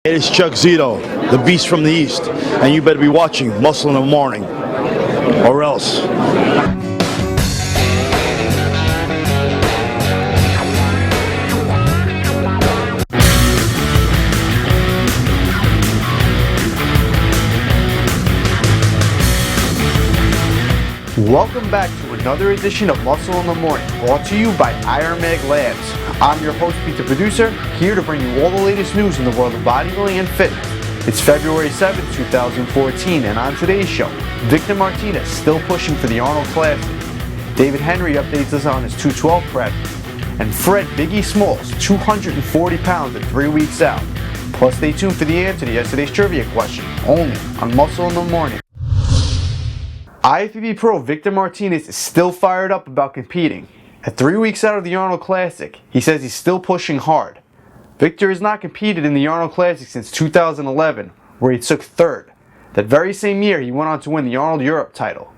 It is Chuck Zito, the beast from the east, and you better be watching Muscle in the Morning, or else. Welcome back to another edition of Muscle in the Morning, brought to you by Iron Mag Labs. I'm your host, Pete the Producer, here to bring you all the latest news in the world of bodybuilding and fitness. It's February 7th, 2014, and on today's show, Victor Martinez still pushing for the Arnold Classic. David Henry updates us on his 212 prep, and Fred Biggie Smalls 240 pounds at 3 weeks out. Plus, stay tuned for the answer to yesterday's trivia question, only on Muscle in the Morning. IFBB Pro Victor Martinez is still fired up about competing. At 3 weeks out of the Arnold Classic, he says he's still pushing hard. Victor has not competed in the Arnold Classic since 2011, where he took third. That very same year, he went on to win the Arnold Europe title.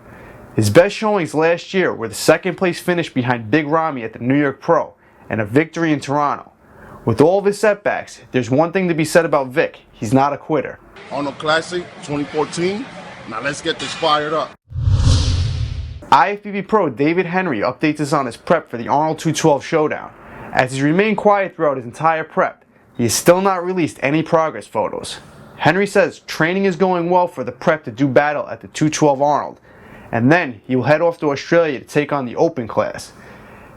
His best showings last year were the second place finish behind Big Ramy at the New York Pro and a victory in Toronto. With all of his setbacks, there's one thing to be said about Vic: he's not a quitter. Arnold Classic 2014, now let's get this fired up. IFBB Pro David Henry updates us on his prep for the Arnold 212 showdown. As he's remained quiet throughout his entire prep, he has still not released any progress photos. Henry says training is going well for the prep to do battle at the 212 Arnold, and then he will head off to Australia to take on the Open class.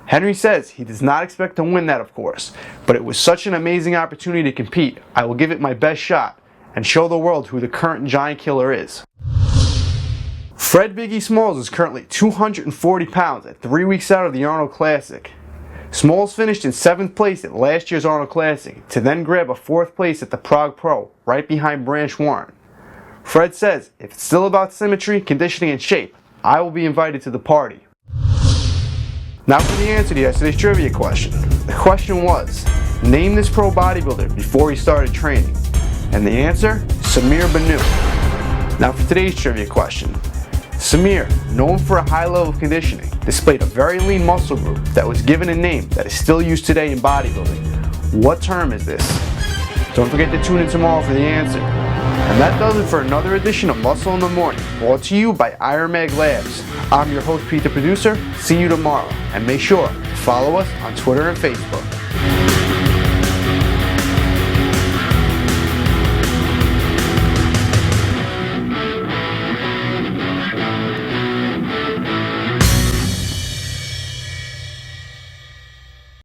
Henry says he does not expect to win that, of course, but it was such an amazing opportunity to compete. I will give it my best shot and show the world who the current giant killer is. Fred Biggie Smalls is currently 240 pounds at 3 weeks out of the Arnold Classic. Smalls finished in 7th place at last year's Arnold Classic to then grab a 4th place at the Prague Pro, right behind Branch Warren. Fred says, if it's still about symmetry, conditioning, and shape, I will be invited to the party. Now for the answer to yesterday's trivia question. The question was, name this pro bodybuilder before he started training. And the answer, Samir Banu. Now for today's trivia question. Samir, known for a high level of conditioning, displayed a very lean muscle group that was given a name that is still used today in bodybuilding. What term is this? Don't forget to tune in tomorrow for the answer. And that does it for another edition of Muscle in the Morning, brought to you by Iron Mag Labs. I'm your host, Pete the Producer. See you tomorrow, and make sure to follow us on Twitter and Facebook.